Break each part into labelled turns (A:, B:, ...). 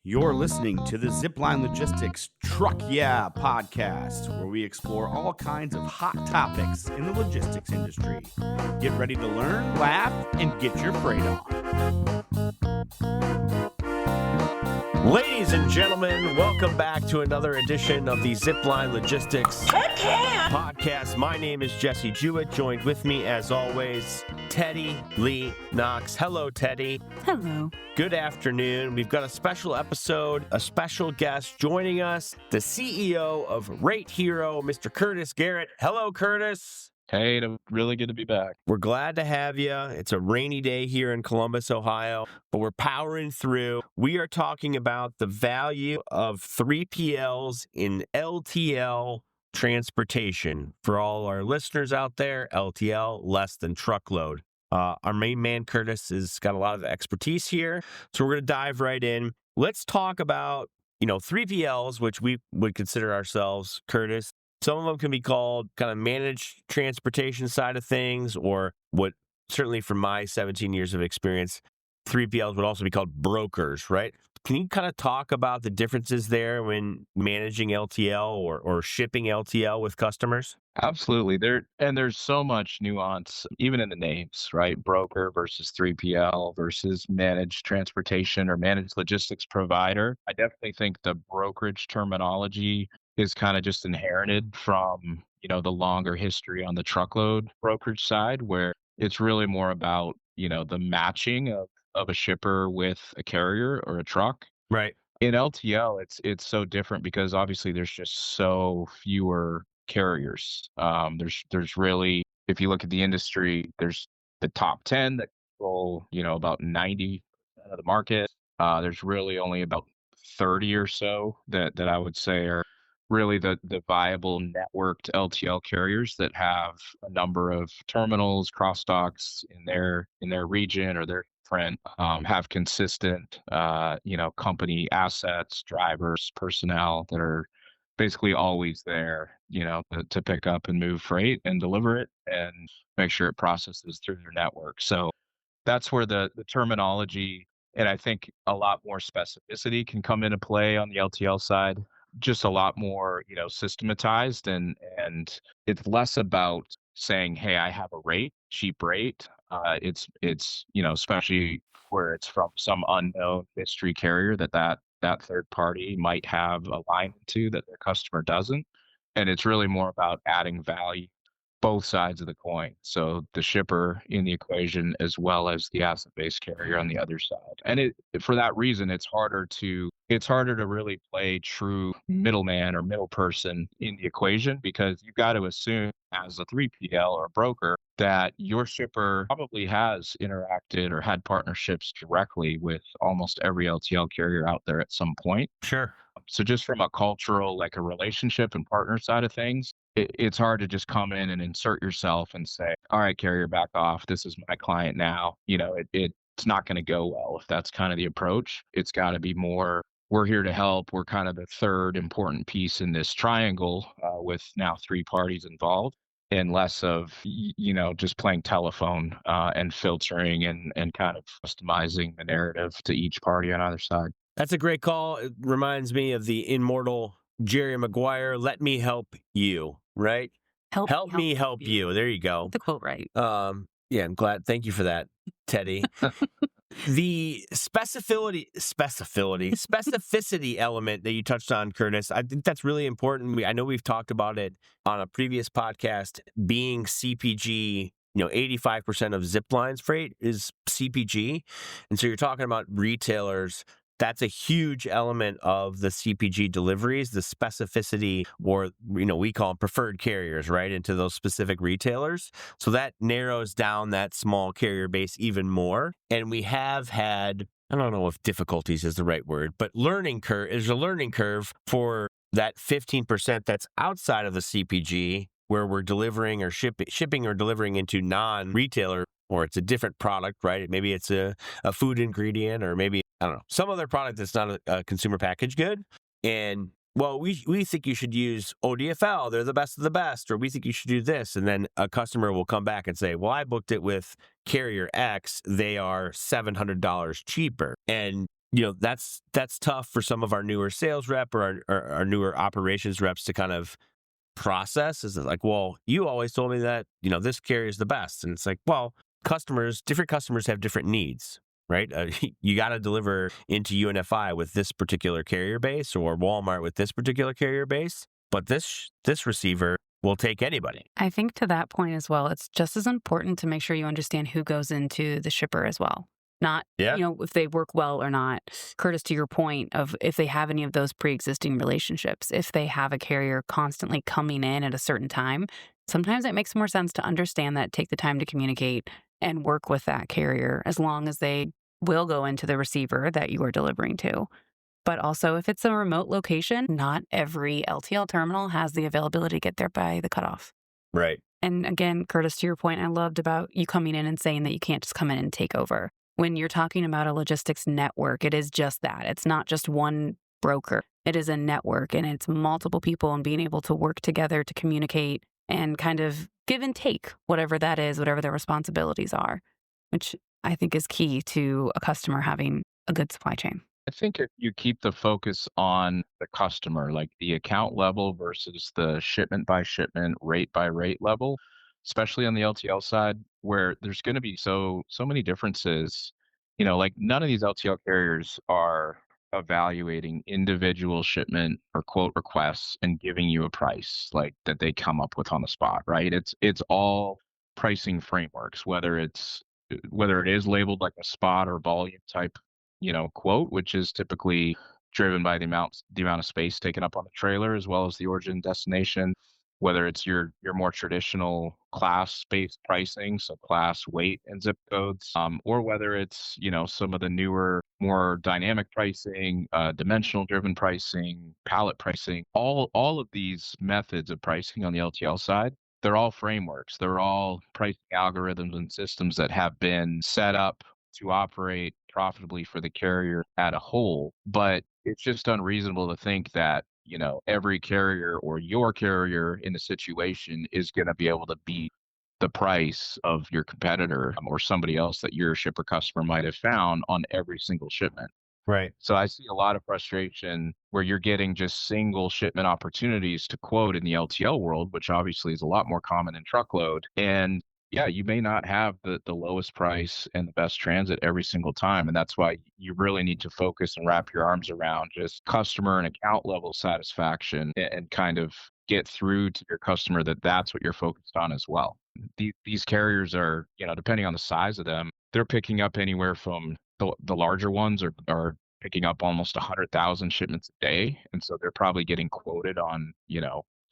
A: You're listening to the Zipline Logistics Truck Yeah podcast, where we explore all kinds of hot topics in the logistics industry. Get ready to learn, laugh, and get your freight on.
B: Ladies and gentlemen, welcome back to another edition of the Zipline Logistics podcast. My name is Jesse Jewett. Joined with me, as always, Teddy Lee Knox. Hello, Teddy.
C: Hello.
B: Good afternoon. We've got a special episode, a special guest joining us, the CEO of rateHERO, Mr. Curtis Garrett. Hello, Curtis.
D: Hey, really good to be back.
B: We're glad to have you. It's a rainy day here in Columbus, Ohio, but we're powering through. We are talking about the value of 3PLs in LTL transportation. For all our listeners out there, LTL, Less-Than-Truckload. Our main man, Curtis, has got a lot of expertise here, so we're going to dive right in. Let's talk about, 3PLs, which we would consider ourselves, Curtis. Some of them can be called kind of managed transportation side of things, or what, certainly from my 17 years of experience, 3PLs would also be called brokers, right? Can you kind of talk about the differences there when managing LTL or shipping LTL with customers?
D: Absolutely. There's so much nuance, even in the names, right? Broker versus 3PL versus managed transportation or managed logistics provider. I definitely think the brokerage terminology is kind of just inherited from, the longer history on the truckload brokerage side, where it's really more about, the matching of a shipper with a carrier or a truck.
B: Right.
D: In LTL, it's so different because obviously there's just so fewer carriers. There's really, if you look at the industry, there's the top 10 that control, about 90% of the market. There's really only about 30 or so that I would say are really the viable networked LTL carriers that have a number of terminals, cross docks in their region or their footprint, have consistent, company assets, drivers, personnel that are basically always there, to pick up and move freight and deliver it and make sure it processes through their network. So that's where the terminology, and I think a lot more specificity can come into play on the LTL side. Just a lot more, systematized, and it's less about saying, hey, I have a rate, cheap rate. It's especially where it's from some unknown mystery carrier that third party might have a line to that their customer doesn't. And it's really more about adding value, both sides of the coin. So the shipper in the equation as well as the asset-based carrier on the other side. And for that reason, it's harder to really play true middleman or middle person in the equation, because you've got to assume as a 3PL or a broker that your shipper probably has interacted or had partnerships directly with almost every LTL carrier out there at some point.
B: Sure.
D: So just from a cultural, like a relationship and partner side of things, it's hard to just come in and insert yourself and say, all right, carrier, back off. This is my client now. It's not going to go well if that's kind of the approach. It's got to be more, we're here to help. We're kind of the third important piece in this triangle, with now three parties involved, and less of, just playing telephone and filtering and kind of customizing the narrative to each party on either side.
B: That's a great call. It reminds me of the immortal Jerry Maguire, let me help you, right? Help me help you. There you go.
C: The quote right.
B: Yeah, I'm glad. Thank you for that, Teddy. The specificity element that you touched on, Curtis, I think that's really important. I know we've talked about it on a previous podcast, being CPG. 85% of Zipline's freight is CPG. And so you're talking about retailers. That's a huge element of the CPG deliveries, the specificity, or, we call them preferred carriers, right, into those specific retailers. So that narrows down that small carrier base even more. And we have had, I don't know if difficulties is the right word, but there's a learning curve for that 15% that's outside of the CPG, where we're delivering or shipping or delivering into non-retailer, or it's a different product, right? Maybe it's a food ingredient, or maybe, I don't know, some other product that's not a consumer packaged good. And, well, we think you should use ODFL. They're the best of the best. Or we think you should do this. And then a customer will come back and say, well, I booked it with carrier X. They are $700 cheaper. And that's tough for some of our newer sales rep or our newer operations reps to kind of process. Is like, well, you always told me that, this carrier is the best. And it's like, well, different customers have different needs, right? You got to deliver into UNFI with this particular carrier base or Walmart with this particular carrier base. But this receiver will take anybody.
C: I think to that point as well, it's just as important to make sure you understand who goes into the shipper as well. Not, if they work well or not. Curtis, to your point of if they have any of those pre-existing relationships, if they have a carrier constantly coming in at a certain time, sometimes it makes more sense to understand that, take the time to communicate and work with that carrier as long as they will go into the receiver that you are delivering to. But also, if it's a remote location, not every LTL terminal has the availability to get there by the cutoff.
B: Right.
C: And again, Curtis, to your point, I loved about you coming in and saying that you can't just come in and take over. When you're talking about a logistics network, it is just that. It's not just one broker. It is a network, and it's multiple people, and being able to work together to communicate and kind of give and take, whatever that is, whatever their responsibilities are, which I think is key to a customer having a good supply chain.
D: I think if you keep the focus on the customer, like the account level versus the shipment by shipment, rate by rate level, especially on the LTL side, where there's going to be so many differences. Like none of these LTL carriers are evaluating individual shipment or quote requests and giving you a price like that they come up with on the spot, right? It's all pricing frameworks, whether it is labeled like a spot or volume type quote, which is typically driven by the amount of space taken up on the trailer as well as the origin and destination, whether it's your more traditional class-based pricing, so class, weight, and zip codes, or whether it's, some of the newer, more dynamic pricing, dimensional-driven pricing, pallet pricing, all of these methods of pricing on the LTL side, they're all frameworks. They're all pricing algorithms and systems that have been set up to operate profitably for the carrier at a whole. But it's just unreasonable to think that, every carrier or your carrier in a situation is going to be able to beat the price of your competitor or somebody else that your shipper customer might have found on every single shipment.
B: Right.
D: So I see a lot of frustration where you're getting just single shipment opportunities to quote in the LTL world, which obviously is a lot more common in truckload. And yeah, you may not have the lowest price and the best transit every single time. And that's why you really need to focus and wrap your arms around just customer and account level satisfaction and kind of get through to your customer that that's what you're focused on as well. These carriers are, depending on the size of them, they're picking up anywhere from the larger ones are picking up almost 100,000 shipments a day. And so they're probably getting quoted on,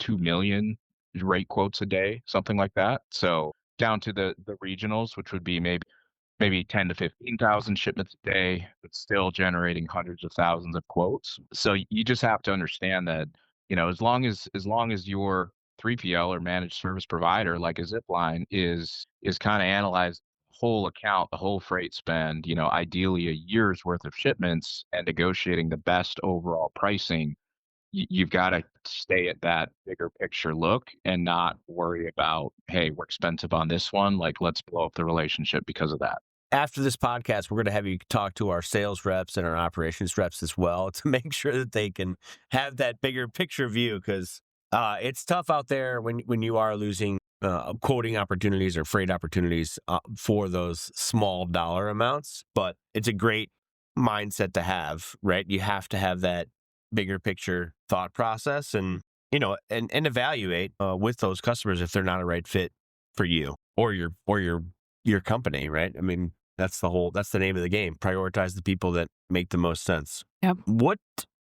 D: 2 million rate quotes a day, something like that. So down to the regionals, which would be maybe 10 to 15,000 shipments a day, but still generating hundreds of thousands of quotes. So you just have to understand that, as long as your 3PL or managed service provider like a Zipline is kind of analyzed whole account, the whole freight spend, ideally a year's worth of shipments and negotiating the best overall pricing, you've got to stay at that bigger picture look and not worry about, hey, we're expensive on this one. Like, let's blow up the relationship because of that.
B: After this podcast, we're going to have you talk to our sales reps and our operations reps as well to make sure that they can have that bigger picture view, because it's tough out there when you are losing quoting opportunities or freight opportunities for those small dollar amounts. But it's a great mindset to have, right? You have to have that bigger picture thought process and and evaluate with those customers if they're not a right fit for you or your company, right? I mean, that's the name of the game. Prioritize the people that make the most sense.
C: Yep.
B: What,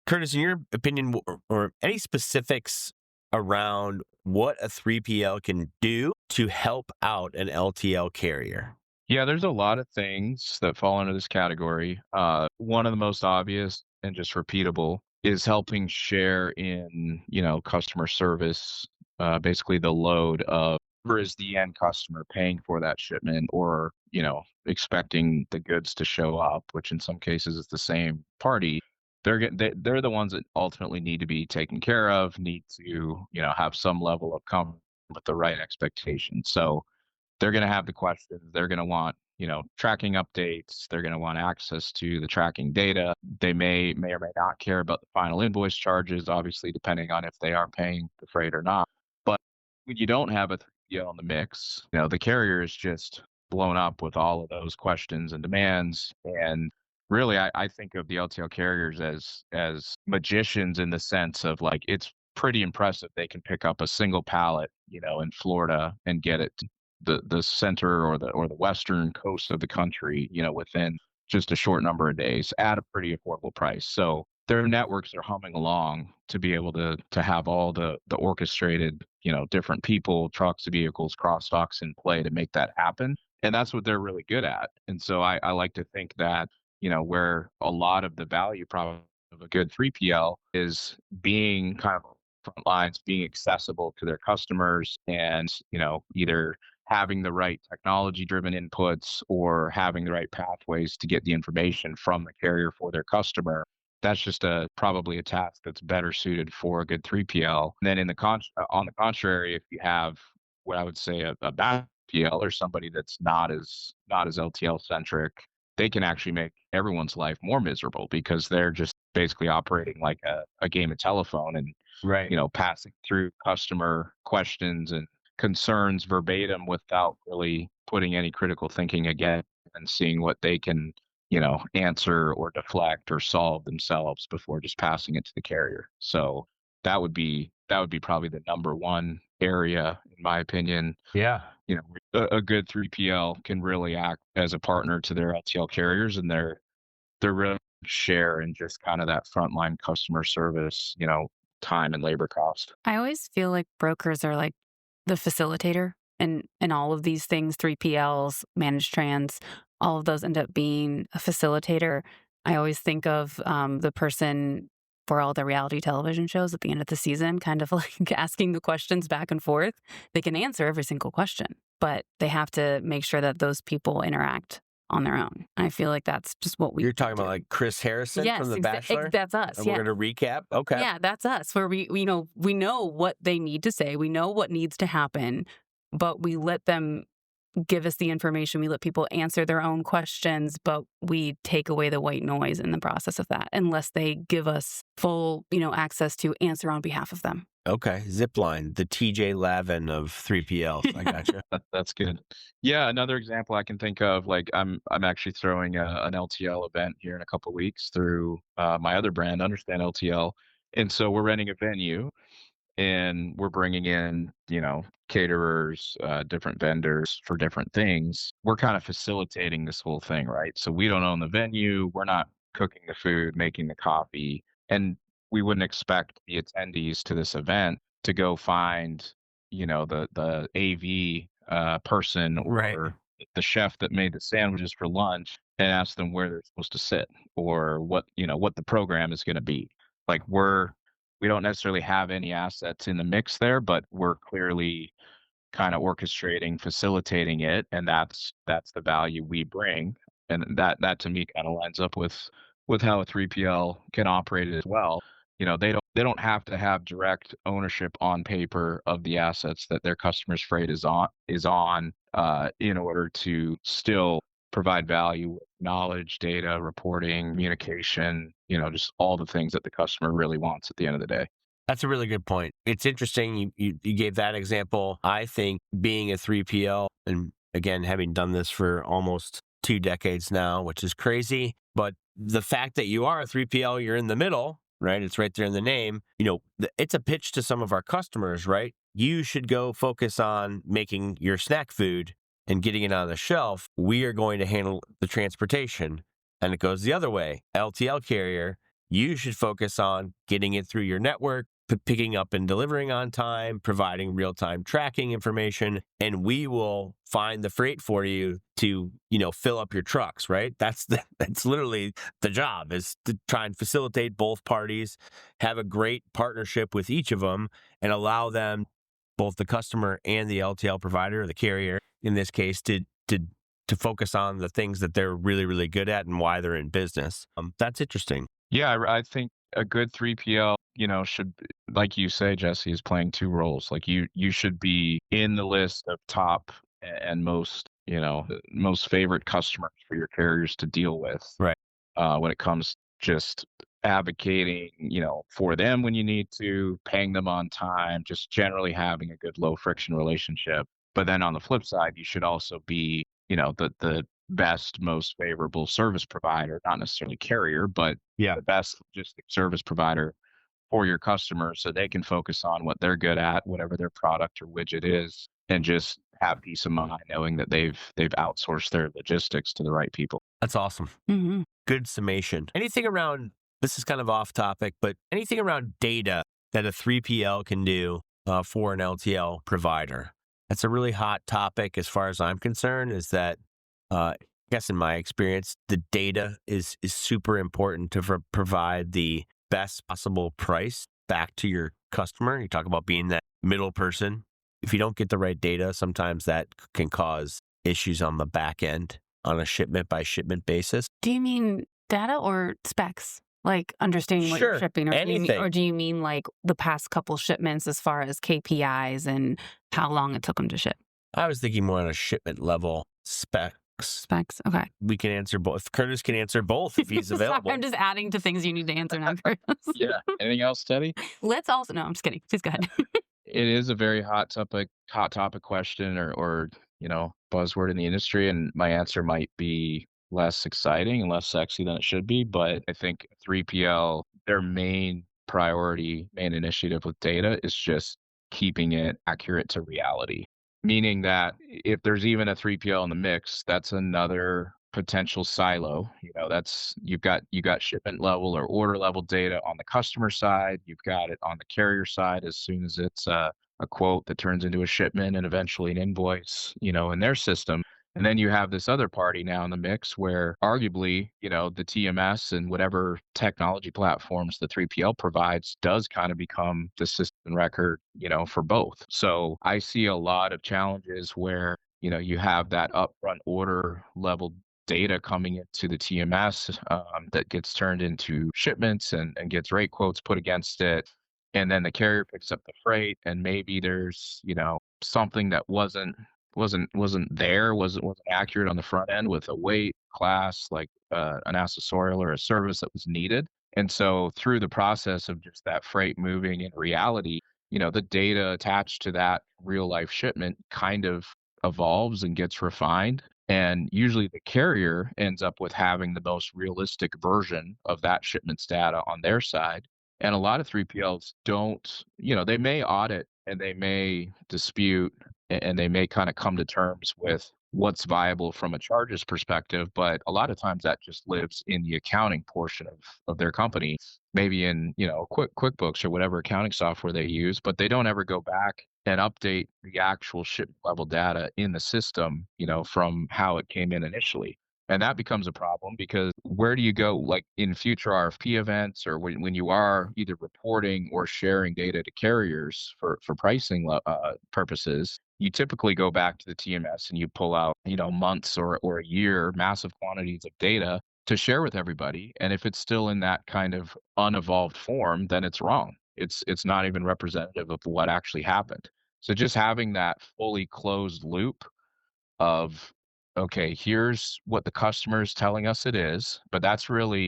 B: Curtis, in your opinion, or any specifics around what a 3PL can do to help out an LTL carrier?
D: Yeah, there's a lot of things that fall under this category. One of the most obvious and just repeatable is helping share in, customer service, basically the load of whoever is the end customer paying for that shipment or, expecting the goods to show up, which in some cases is the same party. They're the ones that ultimately need to be taken care of, need to, have some level of comfort with the right expectations. So they're going to have the questions. They're going to want, tracking updates. They're going to want access to the tracking data. They may or may not care about the final invoice charges, obviously, depending on if they are paying the freight or not. But when you don't have a 3PL in the mix, the carrier is just blown up with all of those questions and demands. And really, I think of the LTL carriers as magicians in the sense of like it's pretty impressive. They can pick up a single pallet, in Florida and get it to the center or the western coast of the country, within just a short number of days at a pretty affordable price. So their networks are humming along to be able to have all the orchestrated, different people, trucks, vehicles, cross docks in play to make that happen. And that's what they're really good at. And so I like to think that, where a lot of the value probably of a good 3PL is being kind of front lines, being accessible to their customers and, either having the right technology driven inputs or having the right pathways to get the information from the carrier for their customer. That's just probably a task that's better suited for a good 3PL. And then on the contrary, if you have what I would say a bad PL or somebody that's not as LTL centric, they can actually make everyone's life more miserable because they're just basically operating like a game of telephone and
B: right.
D: Passing through customer questions and concerns verbatim without really putting any critical thinking again and seeing what they can, answer or deflect or solve themselves before just passing it to the carrier. So that would be probably the number one area, in my opinion.
B: Yeah.
D: A good 3PL can really act as a partner to their LTL carriers, and they're really share in just kind of that frontline customer service, time and labor cost.
C: I always feel like brokers are like the facilitator in all of these things. 3PLs, managed trans, all of those end up being a facilitator. I always think of the person for all the reality television shows at the end of the season, kind of like asking the questions back and forth. They can answer every single question, but they have to make sure that those people interact on their own. I feel like that's just what
B: You're talking about like Chris Harrison from The Bachelor?
C: That's us.
B: And we're going to recap? Okay.
C: Yeah, that's us, where we know what they need to say. We know what needs to happen, but we let them give us the information. We let people answer their own questions, but we take away the white noise in the process of that unless they give us full, access to answer on behalf of them.
B: Okay. Zipline, the TJ Lavin of 3PL. I gotcha.
D: That's good. Yeah. Another example I can think of, like I'm actually throwing an LTL event here in a couple of weeks through my other brand, Understand LTL. And so we're renting a venue and we're bringing in, caterers, different vendors for different things. We're kind of facilitating this whole thing, right? So we don't own the venue. We're not cooking the food, making the coffee. And we wouldn't expect the attendees to this event to go find, the AV person or the chef that made the sandwiches for lunch and ask them where they're supposed to sit or what the program is going to be. Like we don't necessarily have any assets in the mix there, but we're clearly kind of orchestrating, facilitating it, and that's the value we bring. And that to me kind of lines up with how a 3PL can operate as well. They don't have to have direct ownership on paper of the assets that their customer's freight is on in order to still provide value with knowledge, data, reporting, communication, just all the things that the customer really wants at the end of the day.
B: That's a really good point. It's interesting you gave that example. I think being a 3PL, and again, having done this for almost 2 decades now, which is crazy, but the fact that you are a 3PL, you're in the middle, right? It's right there in the name. It's a pitch to some of our customers, right? You should go focus on making your snack food and getting it on the shelf. We are going to handle the transportation. And it goes the other way. LTL carrier, you should focus on getting it through your network, picking up and delivering on time, providing real-time tracking information, and we will find the freight for you to, fill up your trucks, right? That's literally the job, is to try and facilitate both parties, have a great partnership with each of them, and allow them, both the customer and the LTL provider, or the carrier in this case, to focus on the things that they're really, really good at and why they're in business. That's interesting.
D: Yeah, I think a good 3PL, should, like you say, Jesse, is playing 2 roles. Like you should be in the list of top and most the most favorite customers for your carriers to deal with.
B: Right.
D: When it comes just advocating, for them when you need to, paying them on time, just generally having a good low friction relationship. But then on the flip side, you should also be, the best, most favorable service provider, not necessarily carrier, but the best logistic service provider for your customers so they can focus on what they're good at, whatever their product or widget is, and just have peace of mind knowing that they've outsourced their logistics to the right people.
B: That's awesome.
C: Mm-hmm.
B: Good summation. Anything around, this is kind of off topic, but anything around data that a 3PL can do for an LTL provider? That's a really hot topic as far as I'm concerned, is that, I guess in my experience, the data is super important to provide the best possible price back to your customer. You talk about being that middle person. If you don't get the right data, sometimes that can cause issues on the back end on a shipment by shipment basis.
C: Do you mean data or specs? Like understanding what you're shipping? Or do you mean like the past couple shipments as far as KPIs and how long it took them to ship?
B: I was thinking more on a shipment level specs.
C: Specs, okay.
B: We can answer both. Curtis can answer both if he's available.
C: Sorry, I'm just adding to things you need to answer now, Curtis.
D: Yeah. Anything else, Teddy?
C: Let's also, no, I'm just kidding. Please go ahead.
D: It is a very hot topic question or buzzword in the industry, and my answer might be less exciting and less sexy than it should be. But I think 3PL, their main priority, main initiative with data is just keeping it accurate to reality. Meaning that if there's even a 3PL in the mix, that's another potential silo. That's you got shipment level or order level data on the customer side. You've got it on the carrier side as soon as it's a quote that turns into a shipment and eventually an invoice, in their system. And then you have this other party now in the mix where arguably, the TMS and whatever technology platforms the 3PL provides does kind of become the system record, for both. So I see a lot of challenges where, you have that upfront order level data coming into the TMS that gets turned into shipments and gets rate quotes put against it. And then the carrier picks up the freight and maybe there's, something that wasn't accurate on the front end with a weight class, like an accessorial or a service that was needed. And so through the process of just that freight moving in reality, the data attached to that real life shipment kind of evolves and gets refined. And usually the carrier ends up with having the most realistic version of that shipment's data on their side. And a lot of 3PLs don't, they may audit and they may dispute and they may kind of come to terms with what's viable from a charges perspective. But a lot of times that just lives in the accounting portion of their company, maybe in, QuickBooks or whatever accounting software they use, but they don't ever go back and update the actual shipment level data in the system, from how it came in initially. And that becomes a problem because where do you go, like in future RFP events or when you are either reporting or sharing data to carriers for pricing purposes, you typically go back to the TMS and you pull out, months or a year, massive quantities of data to share with everybody. And if it's still in that kind of unevolved form, then it's wrong. It's not even representative of what actually happened. So just having that fully closed loop of, okay, here's what the customer is telling us it is, but that's really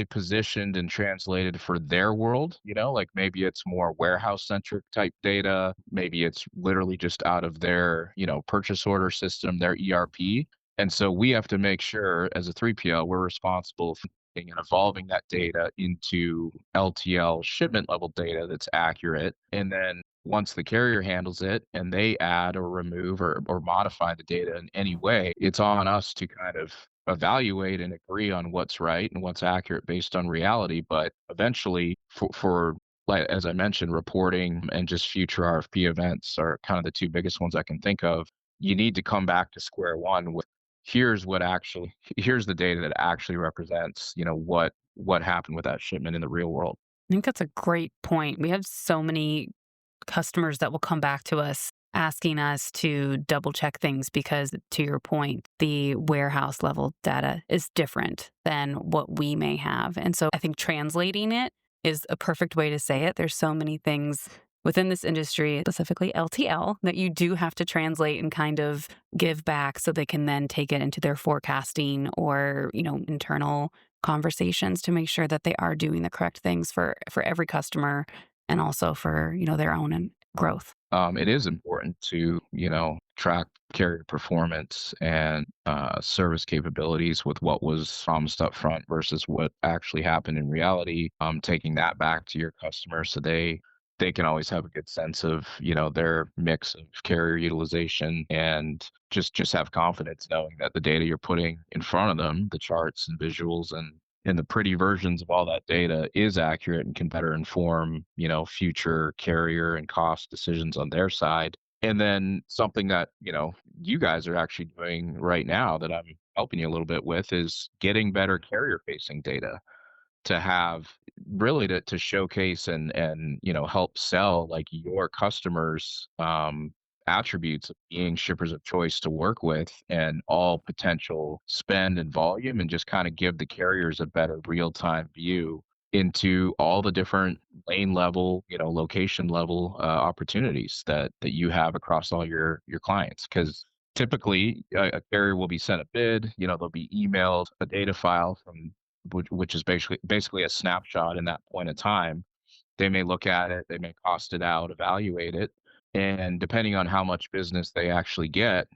D: positioned and translated for their world, like maybe it's more warehouse centric type data, maybe it's literally just out of their, purchase order system, their ERP. And so we have to make sure as a 3PL, we're responsible for and evolving that data into LTL shipment level data that's accurate. And then once the carrier handles it and they add or remove or modify the data in any way, it's on us to kind of evaluate and agree on what's right and what's accurate based on reality. But eventually for like, as I mentioned, reporting and just future RFP events are kind of the two biggest ones I can think of. You need to come back to square one with here's the data that actually represents, what happened with that shipment in the real world.
C: I think that's a great point. We have so many customers that will come back to us asking us to double check things because, to your point, the warehouse level data is different than what we may have. And so I think translating it is a perfect way to say it. There's so many things within this industry, specifically LTL, that you do have to translate and kind of give back so they can then take it into their forecasting or, internal conversations to make sure that they are doing the correct things for every customer and also for, their own growth.
D: It is important to, track carrier performance and service capabilities with what was promised up front versus what actually happened in reality. Taking that back to your customer so they can always have a good sense of, their mix of carrier utilization and just have confidence knowing that the data you're putting in front of them, the charts and visuals and the pretty versions of all that data is accurate and can better inform, future carrier and cost decisions on their side. And then something that, you guys are actually doing right now that I'm helping you a little bit with is getting better carrier facing data to have really to showcase and help sell like your customers attributes of being shippers of choice to work with and all potential spend and volume, and just kind of give the carriers a better real-time view into all the different lane level, location level opportunities that you have across all your clients. Because typically a carrier will be sent a bid, they'll be emailed a data file from which is basically a snapshot in that point in time. They may look at it, they may cost it out, evaluate it, and depending on how much business they actually get,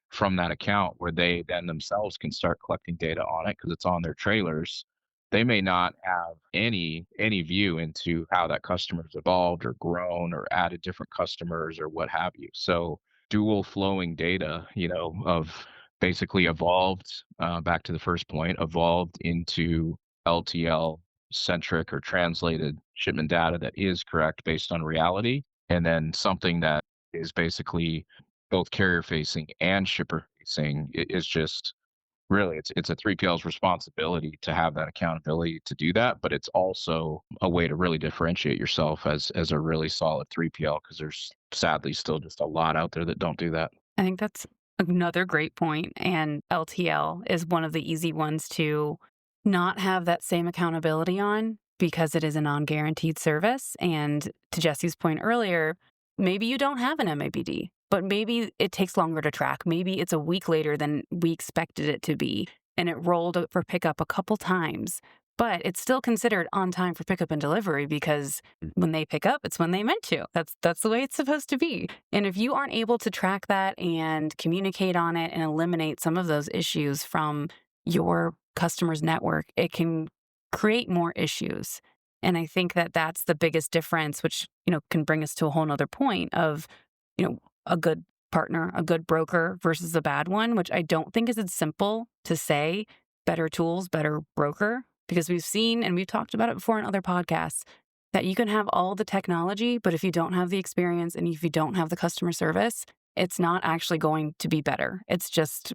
D: from that account where they then themselves can start collecting data on it because it's on their trailers, they may not have any view into how that customer's evolved or grown or added different customers or what have you. So dual flowing data, of basically evolved, back to the first point, evolved into LTL centric or translated shipment data that is correct based on reality, and then something that is basically both carrier facing and shipper facing is just really it's a 3PL's responsibility to have that accountability to do that, but it's also a way to really differentiate yourself as a really solid 3PL, because there's sadly still just a lot out there that don't do that.
C: I think that's another great point, and LTL is one of the easy ones to not have that same accountability on because it is a non-guaranteed service. And to Jesse's point earlier, maybe you don't have an MABD, but maybe it takes longer to track. Maybe it's a week later than we expected it to be, and it rolled for pickup a couple times. But it's still considered on time for pickup and delivery because when they pick up, it's when they meant to. That's the way it's supposed to be. And if you aren't able to track that and communicate on it and eliminate some of those issues from your customer's network, it can create more issues. And I think that that's the biggest difference, which, can bring us to a whole nother point of, a good partner, a good broker versus a bad one, which I don't think is as simple to say better tools, better broker. Because we've seen, and we've talked about it before in other podcasts, that you can have all the technology, but if you don't have the experience and if you don't have the customer service, it's not actually going to be better. It's just,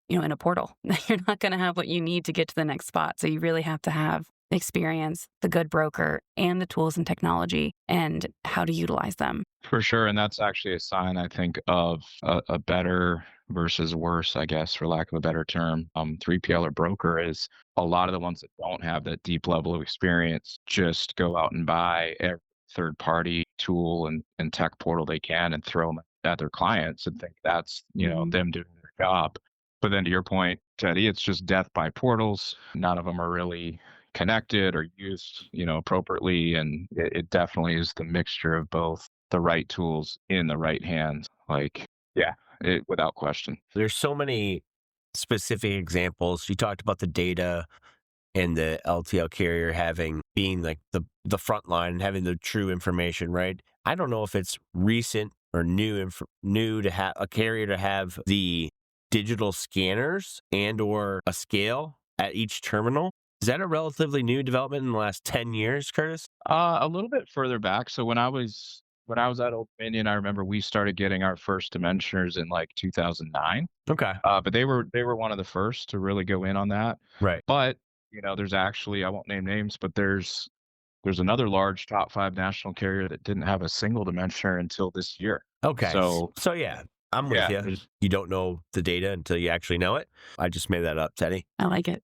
C: in a portal. You're not going to have what you need to get to the next spot. So you really have to have the experience, the good broker, and the tools and technology and how to utilize them.
D: For sure. And that's actually a sign, I think, of a better versus worse, I guess, for lack of a better term. 3PL or broker is a lot of the ones that don't have that deep level of experience just go out and buy every third party tool and tech portal they can and throw them at their clients and think that's, them doing their job. But then to your point, Teddy, it's just death by portals. None of them are really connected or used, appropriately. And it definitely is the mixture of both the right tools in the right hands. Without question.
B: There's so many specific examples. You talked about the data and the LTL carrier being like the front line and having the true information, right? I don't know if it's recent or new to have a carrier to have the digital scanners and or a scale at each terminal. Is that a relatively new development in the last 10 years, Curtis?
D: A little bit further back. So when I was at Old Dominion, I remember we started getting our first dimensioners in like 2009.
B: Okay.
D: But they were one of the first to really go in on that.
B: Right.
D: But, there's actually, I won't name names, but there's another large top 5 national carrier that didn't have a single dimensioner until this year.
B: Okay. So yeah, I'm with you.
D: there's-
B: You don't know the data until you actually know it. I just made that up, Teddy.
C: I like it.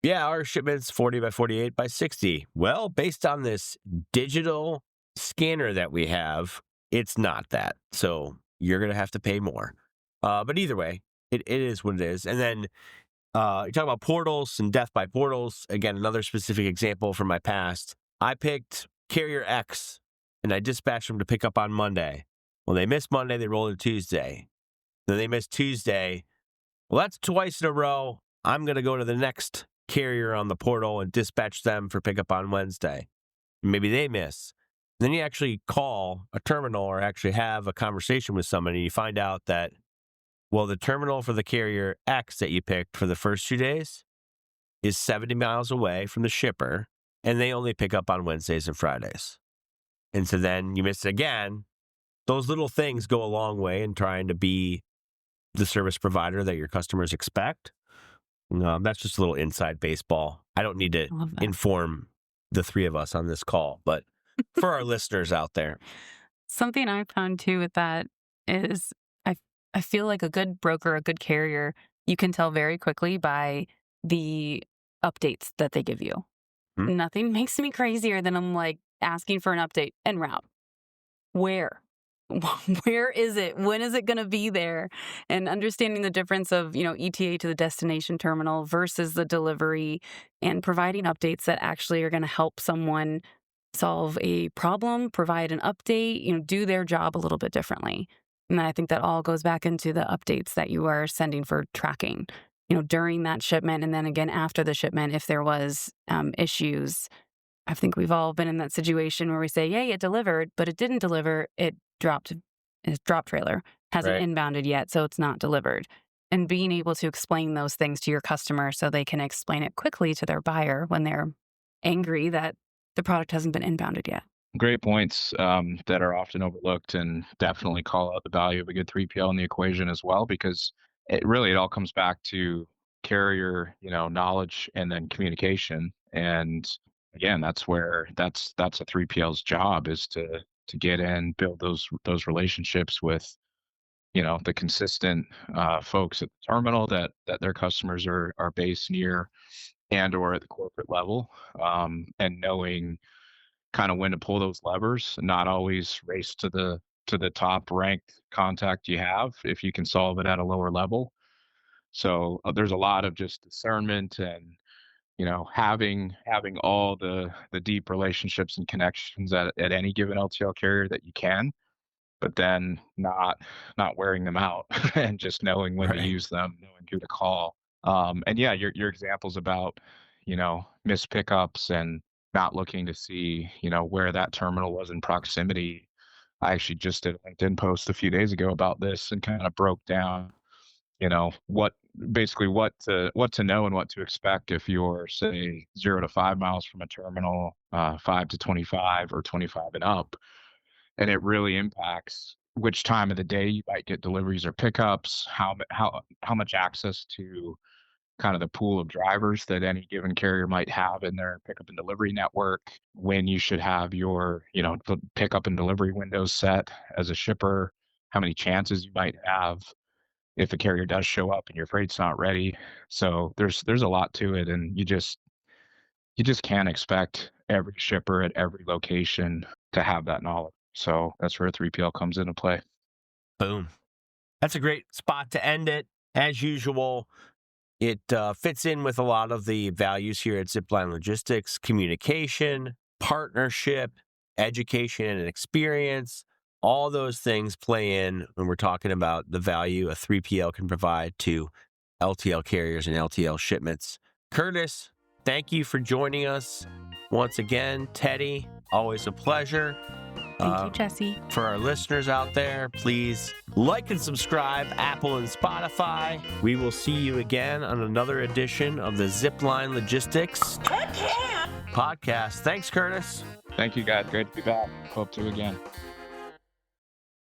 B: Yeah, our shipment's 40 by 48 by 60. Well, based on this digital scanner that we have, it's not that. So you're going to have to pay more. But either way, it is what it is. And then you talk about portals and death by portals. Again, another specific example from my past. I picked carrier X and I dispatched them to pick up on Monday. Well, they missed Monday, they rolled to Tuesday. Then they missed Tuesday. Well, that's twice in a row. I'm going to go to the next carrier on the portal and dispatch them for pickup on Wednesday. Maybe they miss. Then you actually call a terminal or actually have a conversation with somebody. And you find out that, well, the terminal for the carrier X that you picked for the first 2 days is 70 miles away from the shipper, and they only pick up on Wednesdays and Fridays. And so then you miss it again. Those little things go a long way in trying to be the service provider that your customers expect. That's just a little inside baseball. I don't need to inform the three of us on this call, but for our listeners out there.
C: Something I found too with that is I feel like a good broker, a good carrier, you can tell very quickly by the updates that they give you. Nothing makes me crazier than I'm like asking for an update en route. Where? Where is it? When is it going to be there? And understanding the difference of, ETA to the destination terminal versus the delivery, and providing updates that actually are going to help someone solve a problem, provide an update, do their job a little bit differently. And I think that all goes back into the updates that you are sending for tracking, during that shipment. And then again, after the shipment, if there was issues. I think we've all been in that situation where we say, yay, it delivered, but it didn't deliver. Its drop trailer hasn't inbounded yet, so it's not delivered. And being able to explain those things to your customer so they can explain it quickly to their buyer when they're angry that the product hasn't been inbounded yet.
D: Great points that are often overlooked, and definitely call out the value of a good 3PL in the equation as well, because it all comes back to carrier, knowledge and then communication. And again, that's a 3PL's job, is to get in, build those relationships with, the consistent folks at the terminal that their customers are based near and or at the corporate level, and knowing kind of when to pull those levers, not always race to the top ranked contact you have if you can solve it at a lower level. So there's a lot of just discernment and having all the deep relationships and connections at any given LTL carrier that you can, but then not wearing them out and just knowing when to use them, knowing who to call. And yeah, your examples about, missed pickups and not looking to see, where that terminal was in proximity. I actually just did a LinkedIn post a few days ago about this and kind of broke down, what to know and what to expect if you're, say, 0 to 5 miles from a terminal, 5 to 25 or 25 and up. And it really impacts which time of the day you might get deliveries or pickups, how much access to kind of the pool of drivers that any given carrier might have in their pickup and delivery network, when you should have your, pickup and delivery windows set as a shipper, how many chances you might have if a carrier does show up and your freight's not ready. So there's a lot to it, and you just can't expect every shipper at every location to have that knowledge. So that's where a 3PL comes into play.
B: Boom. That's a great spot to end it. As usual, it fits in with a lot of the values here at Zipline Logistics: communication, partnership, education and experience. All those things play in when we're talking about the value a 3PL can provide to LTL carriers and LTL shipments. Curtis, thank you for joining us once again. Teddy, always a pleasure.
C: Thank you, Jesse.
B: For our listeners out there, please like and subscribe, Apple and Spotify. We will see you again on another edition of the Zipline Logistics podcast. Thanks, Curtis.
D: Thank you, guys. Great to be back. Hope to again.